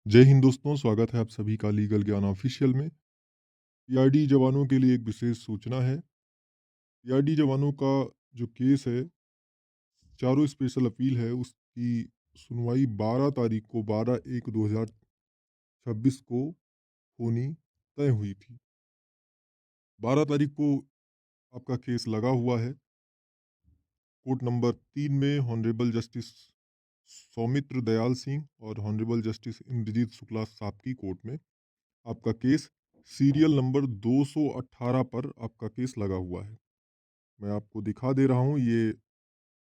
जय हिंद दोस्तों, स्वागत है आप सभी का लीगल ज्ञान ऑफिशियल में। पीआरडी जवानों के लिए एक विशेष सूचना है। पीआरडी जवानों का जो केस है, चारों स्पेशल अपील है, उसकी सुनवाई 12 तारीख को 12/1/2026 को होनी तय हुई थी। 12 तारीख को आपका केस लगा हुआ है। कोर्ट नंबर 3 में हॉनरेबल जस्टिस सौमित्र दयाल सिंह और हॉनरेबल जस्टिस इंद्रजीत शुक्ला साहब की कोर्ट में आपका केस सीरियल नंबर 218 पर आपका केस लगा हुआ है। मैं आपको दिखा दे रहा हूँ, ये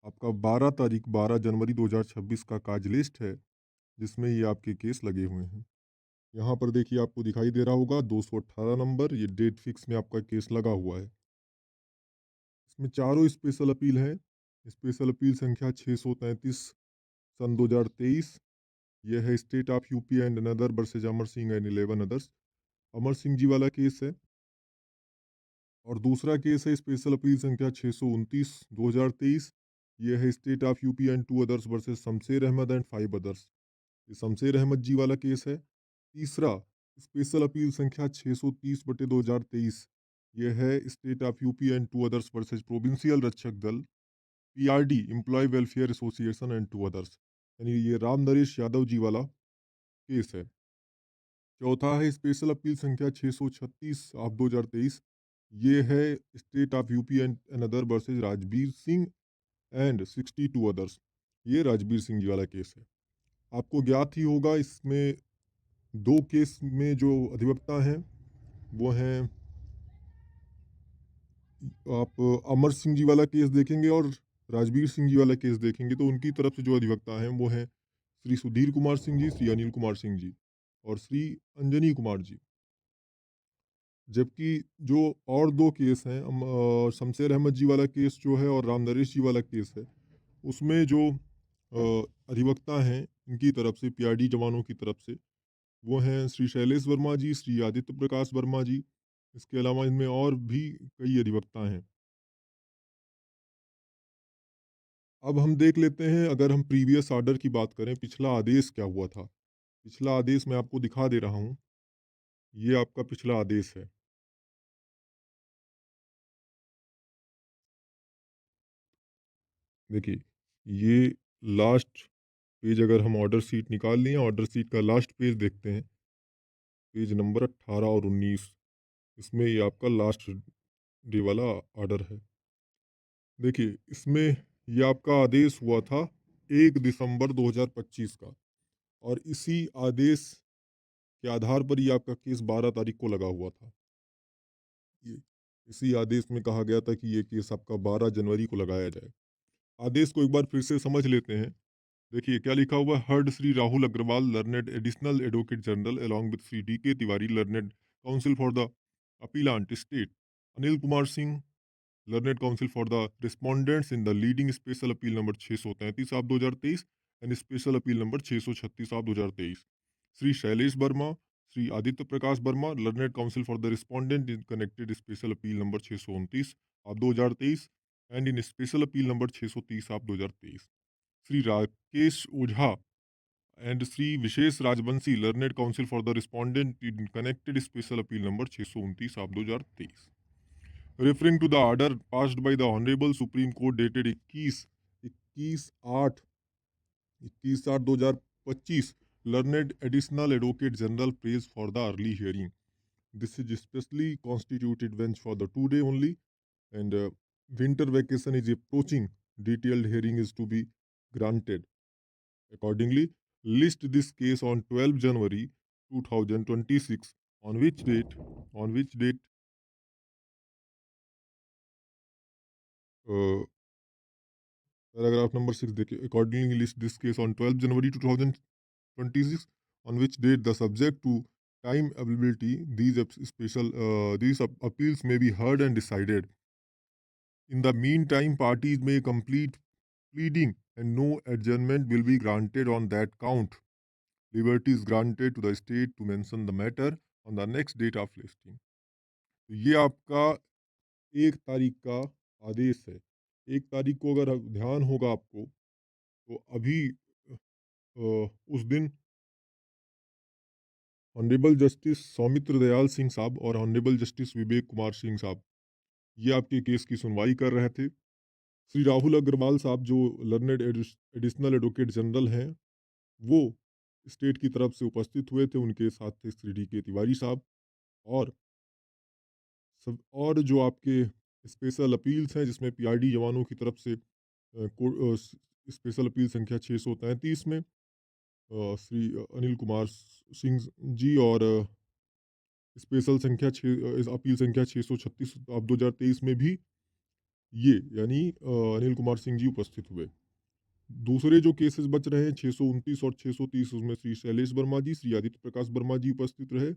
आपका 12 तारीख 12 जनवरी 2026 का काज लिस्ट है, जिसमें ये आपके केस लगे हुए हैं। यहाँ पर देखिए, आपको दिखाई दे रहा होगा 218 नंबर, ये डेट फिक्स में आपका केस लगा हुआ है। इसमें चारों स्पेशल अपील हैं। स्पेशल अपील संख्या 633 सन 2023। यह है state of UP and another versus Amar Singh and 11 others. Amar Singh ji वाला केस है। और दूसरा केस है स्पेशल अपील संख्या 629 2023। यह है state of UP and two others versus Shamsher Ahmed and 5 others. ये शमशेर अहमद जी वाला केस है। तीसरा स्पेशल अपील संख्या 630/2023। यह है state of UP and two others versus provincial Rakshak Dal PRD employ welfare association and two others, यानी ये राम नरेश यादव जी वाला केस है। चौथा है स्पेशल अपील संख्या 636 ऑफ 2023। ये है state of UP and another versus Rajveer Singh and 62 others. ये राजवीर सिंह जी वाला केस है। आपको ज्ञात ही होगा, इसमें दो केस में जो अधिवक्ता हैं वो हैं, आप अमर सिंह जी वाला केस देखेंगे और राजवीर सिंह जी वाला केस देखेंगे तो उनकी तरफ से जो अधिवक्ता हैं वो हैं श्री सुधीर कुमार सिंह जी, श्री अनिल कुमार सिंह जी और श्री अंजनी कुमार जी। जबकि जो और दो केस हैं, शमशेर अहमद जी वाला केस जो है और राम नरेश जी वाला केस है, उसमें जो अधिवक्ता हैं इनकी तरफ से, पीआरडी जवानों की तरफ से, वो हैं श्री शैलेश वर्मा जी, श्री आदित्य प्रकाश वर्मा जी। इसके अलावा इनमें और भी कई अधिवक्ता हैं। अब हम देख लेते हैं, अगर हम प्रीवियस ऑर्डर की बात करें, पिछला आदेश क्या हुआ था। पिछला आदेश मैं आपको दिखा दे रहा हूँ। ये आपका पिछला आदेश है। देखिए, ये लास्ट पेज, अगर हम ऑर्डर शीट निकाल लें, ऑर्डर शीट का लास्ट पेज देखते हैं, पेज नंबर 18 और 19, इसमें ये आपका लास्ट डे वाला ऑर्डर है। देखिए, इसमें ये आपका आदेश हुआ था 1 दिसंबर 2025 का, और इसी आदेश के आधार पर ये आपका केस 12 तारीख को लगा हुआ था। ये इसी आदेश में कहा गया था कि ये केस आपका 12 जनवरी को लगाया जाए। आदेश को एक बार फिर से समझ लेते हैं। देखिए क्या लिखा हुआ है। Heard Shri Rahul Agarwal learned additional advocate general along with Shri D K Tiwari learned counsel for the appellant state, Anil Kumar Singh learned counsel for the respondents in the leading special appeal number 633 of 2023 and special appeal number 636 of 2023, Shri Shailesh Verma, Shri Aditya Prakash Verma learned counsel for the respondent in connected special appeal number 629 of 2023 and in special appeal number 630 of 2023, Shri Rakesh Ojha and Sri Vishesh Rajbansi Learned Counsel for the Respondent in Connected Special Appeal number 629 of 2023. Referring to the order passed by the Honorable Supreme Court dated 21/8/2025, Learned Additional Advocate General prays for the early hearing. This is specially constituted bench for the 2 day only, and winter vacation is approaching. Detailed hearing is to be granted. Accordingly, list this case on 12 January 2026, on which date uh, paragraph number 6 देखिए, accordingly list this case on 12 January 2026, on which date the subject to time availability these appeals may be heard and decided. In the meantime, parties may complete pleading and no adjournment will be granted on that count. Liberty is granted to the state to mention the matter on the next date of listing. तो ये आपका 1 तारीख का आदेश है। 1 तारीख को अगर ध्यान होगा आपको, तो अभी उस दिन ऑनरेबल जस्टिस सौमित्र दयाल सिंह साहब और ऑनरेबल जस्टिस विवेक कुमार सिंह साहब, ये आपके केस की सुनवाई कर रहे थे। श्री राहुल अग्रवाल साहब जो लर्नेड एडिशनल एडवोकेट जनरल हैं, वो स्टेट की तरफ से उपस्थित हुए थे। उनके साथ थे श्री डी के तिवारी साहब और सब और जो आपके स्पेशल अपील्स हैं, जिसमें पीआरडी जवानों की तरफ से स्पेशल अपील संख्या 633 में श्री अनिल कुमार सिंह जी और स्पेशल संख्या अपील संख्या 636 ऑफ 2023 में भी ये यानी अनिल कुमार सिंह जी उपस्थित हुए। दूसरे जो केसेस बच रहे हैं 629 और 630, उसमें श्री शैलेश वर्मा जी, श्री आदित्य प्रकाश वर्मा जी उपस्थित रहे।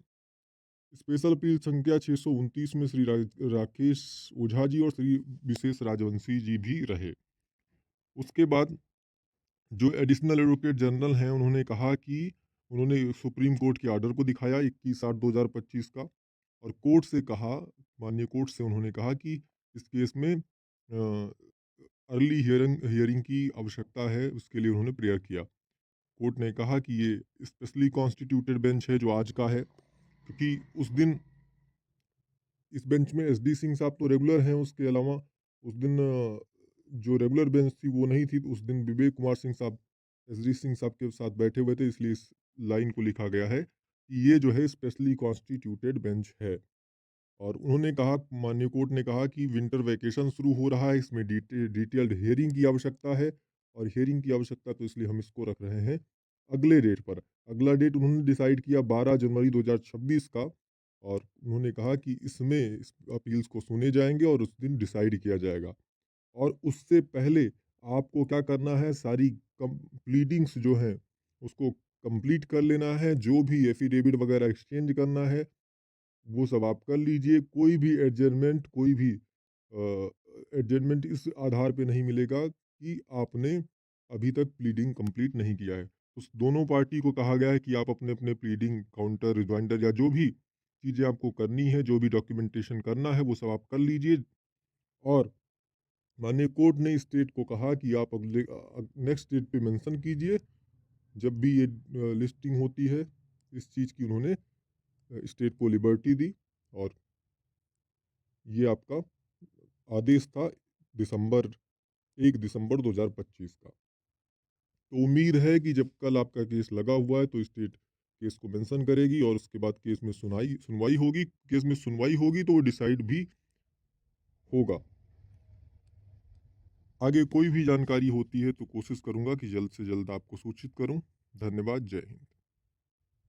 स्पेशल अपील संख्या 629 में श्री राकेश ओझा जी और श्री विशेष राजवंशी जी भी रहे। उसके बाद जो एडिशनल एडवोकेट जनरल हैं, उन्होंने कहा कि उन्होंने सुप्रीम कोर्ट के ऑर्डर को दिखाया 21/8/2025 का, और कोर्ट से कहा, माननीय कोर्ट से उन्होंने कहा कि इस केस में अर्ली हियरिंग हियरिंग की आवश्यकता है, उसके लिए उन्होंने प्रेयर किया। कोर्ट ने कहा कि ये स्पेशली कॉन्स्टिट्यूटेड बेंच है जो आज का है, क्योंकि उस दिन इस बेंच में एसडी सिंह साहब तो रेगुलर हैं, उसके अलावा उस दिन जो रेगुलर बेंच थी वो नहीं थी, तो उस दिन विवेक कुमार सिंह साहब एसडी सिंह साहब के साथ बैठे हुए थे, इसलिए इस लाइन को लिखा गया है कि ये जो है स्पेशली कॉन्स्टिट्यूटेड बेंच है। और उन्होंने कहा, माननीय कोर्ट ने कहा कि विंटर वैकेशन शुरू हो रहा है, इसमें डिटेल्ड हियरिंग की आवश्यकता है, और हियरिंग की आवश्यकता तो इसलिए हम इसको रख रहे हैं अगले डेट पर। अगला डेट उन्होंने डिसाइड किया 12 जनवरी 2026 का, और उन्होंने कहा कि इसमें इस अपील्स को सुने जाएंगे और उस दिन डिसाइड किया जाएगा। और उससे पहले आपको क्या करना है, सारी प्लीडिंग्स जो हैं उसको कंप्लीट कर लेना है, जो भी एफिडेविट वगैरह एक्सचेंज करना है वो सब आप कर लीजिए। कोई भी एडजर्नमेंट, कोई भी एडजर्नमेंट इस आधार पे नहीं मिलेगा कि आपने अभी तक प्लीडिंग कंप्लीट नहीं किया है। उस दोनों पार्टी को कहा गया है कि आप अपने अपने प्लीडिंग काउंटर रिमाइंडर या जो भी चीज़ें आपको करनी है, जो भी डॉक्यूमेंटेशन करना है, वो सब आप कर लीजिए। और माननीय कोर्ट ने स्टेट को कहा कि आप अगले नेक्स्ट डेट पे मेंशन कीजिए जब भी ये लिस्टिंग होती है। इस चीज़ की उन्होंने स्टेट को लिबर्टी दी, और ये आपका आदेश था दिसंबर 1 दिसंबर 2025 का। तो उम्मीद है कि जब कल आपका केस लगा हुआ है तो स्टेट केस को मेंशन करेगी, और उसके बाद केस में सुनवाई होगी। केस में सुनवाई होगी तो वो डिसाइड भी होगा। आगे कोई भी जानकारी होती है तो कोशिश करूंगा कि जल्द से जल्द आपको सूचित करूं। धन्यवाद। जय हिंद।